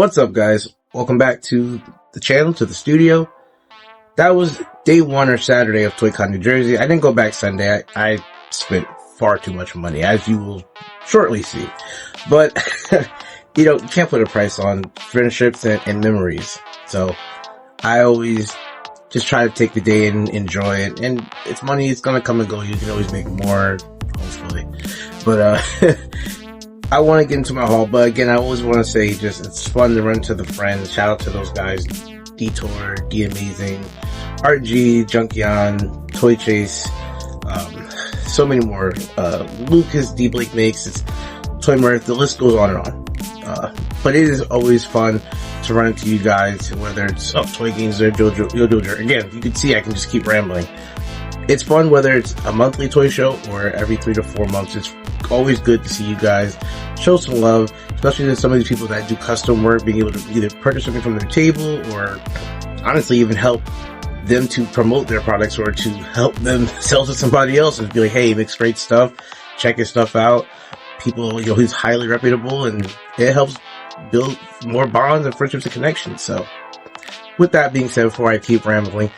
What's up, guys? Welcome back to the channel, to the studio. That was day one or Saturday of Toycon Nj. I didn't go back Sunday. I spent far too much money, as you will shortly see. But, you can't put a price on friendships and memories. So, I always just try to take the day and enjoy it. And it's money, it's gonna come and go. You can always make more, hopefully. But, I want to get into my haul, but again, I always want to say it's fun to run to the friends. Shout out to those guys, Detour, D Amazing, Art G, Junkion, Toy Chase, so many more. Lucas, D Blake Makes, it's Toy Mirth, the list goes on and on. But it is always fun to run into you guys, whether it's Toy Games or Jojo. Again, you can see I can just keep rambling. It's fun whether it's a monthly toy show or every 3 to 4 months. It's always good to see you guys show some love, especially to some of these people that do custom work, being able to either purchase something from their table or honestly even help them to promote their products or to help them sell to somebody else and be like, hey, he makes great stuff, check his stuff out. People, he's highly reputable, and it helps build more bonds and friendships and connections. So with that being said, before I keep rambling,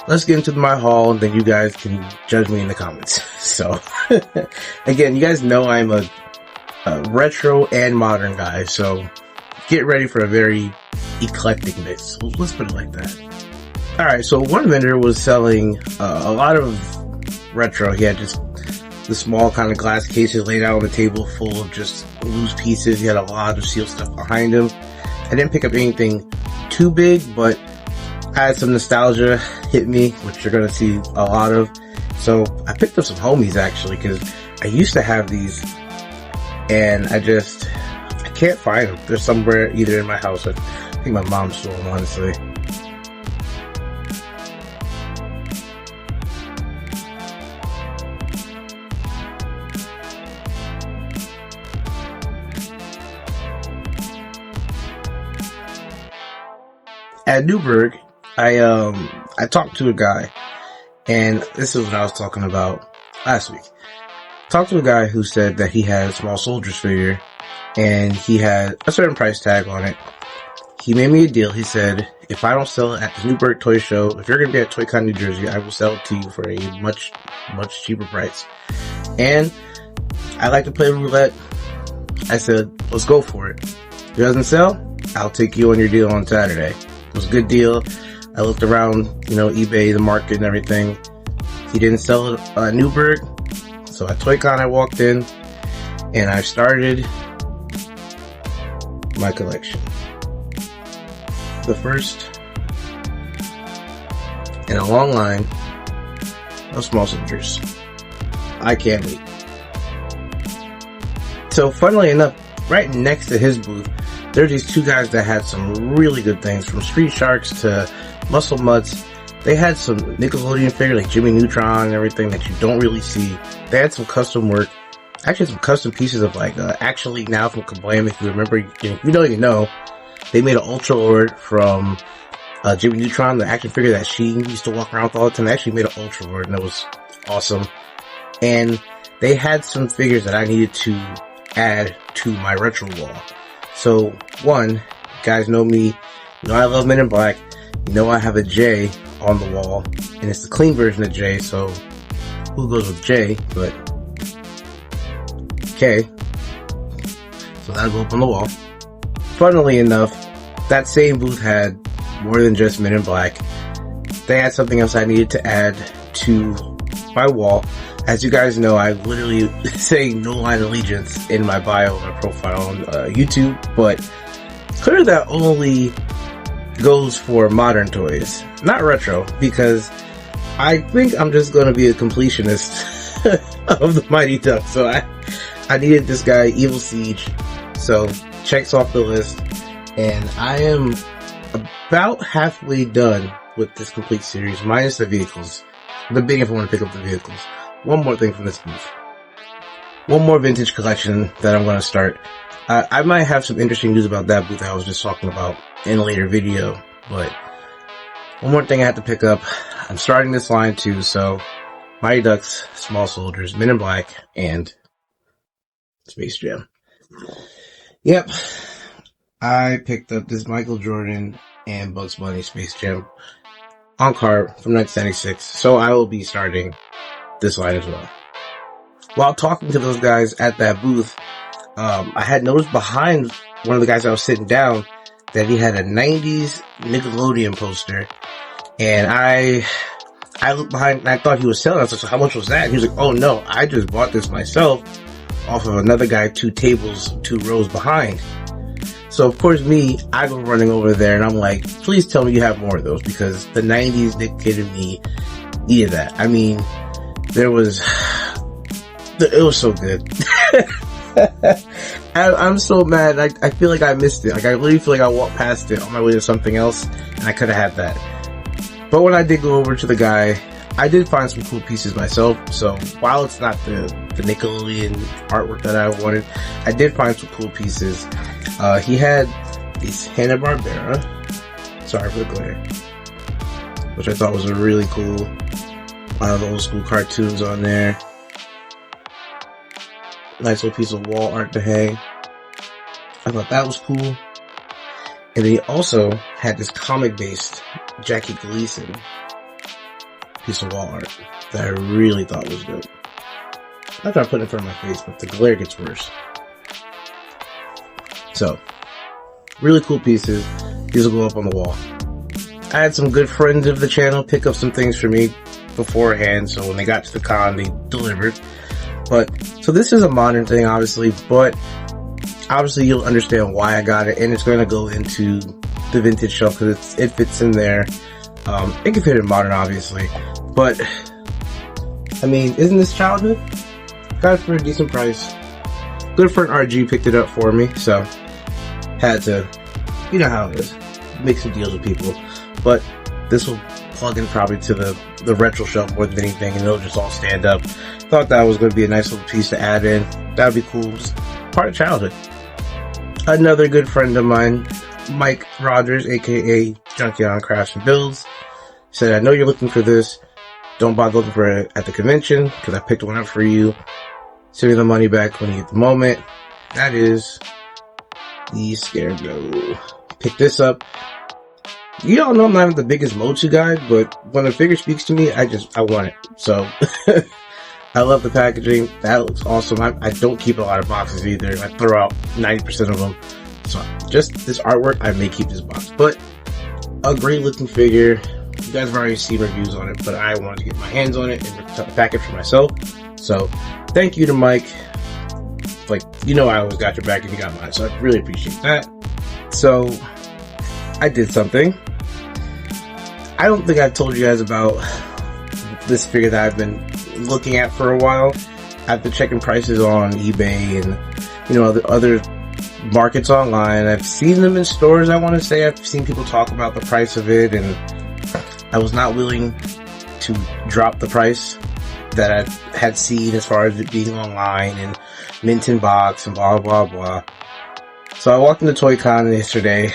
let's get into my haul, and then you guys can judge me in the comments. So, again, you guys know I'm a retro and modern guy, so get ready for a very eclectic mix. Let's put it like that. Alright, so one vendor was selling a lot of retro. He had just the small kind of glass cases laid out on the table full of just loose pieces. He had a lot of sealed stuff behind him. I didn't pick up anything too big, but I had some nostalgia hit me, which you're going to see a lot of. So I picked up some homies actually, because I used to have these and I can't find them. They're somewhere either in my house or I think my mom stole them, honestly. At Newburgh, I talked to a guy, and this is what I was talking about last week. Talked to a guy who said that he had a small soldiers figure, and he had a certain price tag on it. He made me a deal. He said, if I don't sell it at the Newburgh Toy Show, if you're going to be at Toycon Nj, I will sell it to you for a much, much cheaper price. And I like to play roulette. I said, let's go for it. If it doesn't sell, I'll take you on your deal on Saturday. It was a good deal. I looked around, eBay, the market and everything. He didn't sell it at Newburgh. So at Toycon, I walked in and I started my collection. The first in a long line of small soldiers. I can't wait. So funnily enough, right next to his booth, there's these two guys that had some really good things, from Street Sharks to Muscle Mutts. They had some Nickelodeon figure like Jimmy Neutron and everything that you don't really see. They had some custom work, actually some custom pieces of like Action League Now from Kablam. If you remember, you know, they made an Ultra Lord from Jimmy Neutron, the action figure that she used to walk around with all the time. They actually made an Ultra Lord, and it was awesome. And they had some figures that I needed to add to my retro wall. So, one, guys know me, I love Men in Black, I have a J on the wall, and it's the clean version of J, so who goes with J, but K, so that'll go up on the wall. Funnily enough, that same booth had more than just Men in Black. They had something else I needed to add to my wall. As you guys know, I literally say No Line Allegiance in my bio, my profile on YouTube, but clearly that only goes for modern toys, not retro, because I think I'm just going to be a completionist of the Mighty Ducks. So I needed this guy, Evil Siege, so checks off the list, and I am about halfway done with this complete series, minus the vehicles. The big if I want to pick up the vehicles. One more thing from this booth. One more vintage collection that I'm going to start. I might have some interesting news about that booth I was just talking about in a later video, but one more thing I have to pick up. I'm starting this line too, so Mighty Ducks, Small Soldiers, Men in Black, and Space Jam. Yep. I picked up this Michael Jordan and Bugs Bunny Space Jam on card from 1996, so I will be starting this line as well. While talking to those guys at that booth, I had noticed behind one of the guys I was sitting down that he had a 90s Nickelodeon poster, and I looked behind and I thought he was selling. I was like, so how much was that? And he was like, oh no, I just bought this myself off of another guy 2 rows behind. So of course I go running over there and I'm like, please tell me you have more of those, because the 90s dictated me needed that. I mean, it was so good. I'm so mad. I feel like I missed it. Like, I literally feel like I walked past it on my way to something else and I could have had that. But when I did go over to the guy, I did find some cool pieces myself. So while it's not the Nickelodeon artwork that I wanted, I did find some cool pieces. He had these Hanna-Barbera, sorry for the glare, which I thought was a really cool, one of the old school cartoons on there. Nice little piece of wall art to hang. I thought that was cool. And then he also had this comic-based Jackie Gleason piece of wall art that I really thought was dope. I thought I put it in front of my face, but the glare gets worse. So, really cool pieces. These will go up on the wall. I had some good friends of the channel pick up some things for me beforehand, so when they got to the con, they delivered. But, so this is a modern thing, obviously, but obviously you'll understand why I got it, and it's going to go into the vintage shelf because it fits in there. It can fit in modern, obviously, but I mean, isn't this childhood? Got it for a decent price. Good friend RG picked it up for me, so had to, you know how it is, make some deals with people. But this will plug in probably to the retro shelf more than anything, and it'll just all stand up. Thought that was going to be a nice little piece to add in. That would be cool. Just part of childhood. Another good friend of mine, Mike Rogers, aka Junkion Crafts and Builds, said, I know you're looking for this. Don't bother looking for it at the convention, because I picked one up for you. Send me the money back when you get the moment. That is the Scarecrow. Pick this up. You all know I'm not the biggest Motu guy, but when a figure speaks to me, I want it. So, I love the packaging. That looks awesome. I don't keep a lot of boxes either. I throw out 90% of them. So, just this artwork, I may keep this box. But, a great looking figure. You guys have already seen reviews on it, but I wanted to get my hands on it and pack it for myself. So, thank you to Mike. Like, you know I always got your back and you got mine, so I really appreciate that. So, I did something. I don't think I've told you guys about this figure that I've been looking at for a while. I've been checking prices on eBay and, you know, other markets online. I've seen them in stores, I want to say. I've seen people talk about the price of it, and I was not willing to drop the price that I had seen as far as it being online and mint in box and blah, blah, blah. So I walked into Toycon yesterday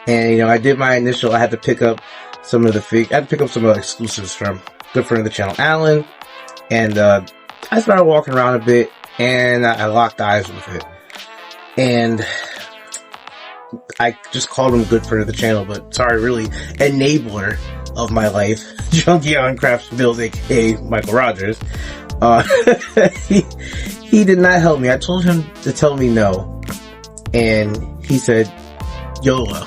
and, you know, I did my initial, I had to pick up some of the exclusives from good friend of the channel, Alan. And, I started walking around a bit and I locked eyes with it. And I just called him good friend of the channel, but sorry, really, enabler of my life, Junkion Crafts Build, aka Michael Rogers. He did not help me. I told him to tell me no, and he said YOLO.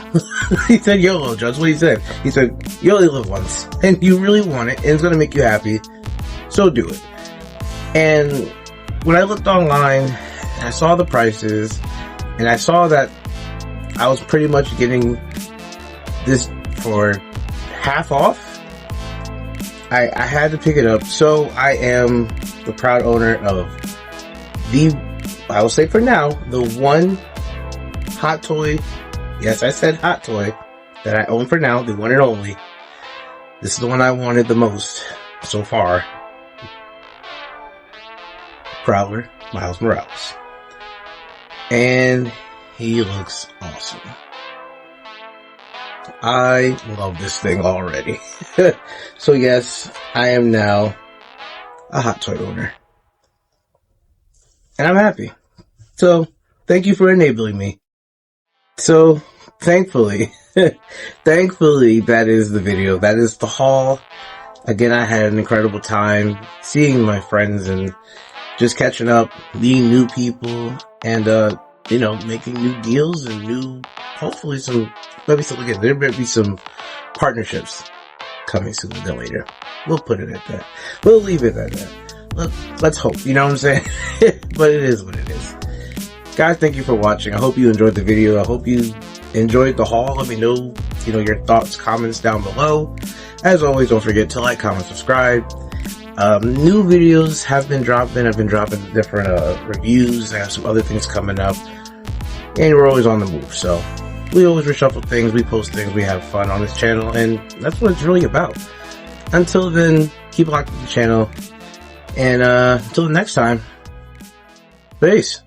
He said YOLO, Judge. What he said? He said, you only live once, and you really want it, and it's gonna make you happy, so do it. And when I looked online, I saw the prices, and I saw that I was pretty much getting this for half off. I had to pick it up. So I am the proud owner of I will say for now, the one hot toy, yes, I said hot toy, that I own for now, the one and only. This is the one I wanted the most so far. Prowler, Miles Morales. And he looks awesome. I love this thing already. So yes, I am now a hot toy owner. And I'm happy. So, thank you for enabling me. So, thankfully, thankfully, that is the video. That is the haul. Again, I had an incredible time seeing my friends and just catching up, meeting new people, and, making new deals and hopefully again, there may be some partnerships coming sooner than later. We'll put it at that. We'll leave it at that. Let's hope, you know what I'm saying? But it is what it is. Guys, thank you for watching. I hope you enjoyed the video. I hope you enjoyed the haul. Let me know, your thoughts, comments down below. As always, don't forget to like, comment, subscribe. New videos have been dropping. I've been dropping different reviews. I have some other things coming up. And we're always on the move. So we always reshuffle things. We post things. We have fun on this channel. And that's what it's really about. Until then, keep locked to the channel. And until the next time, peace.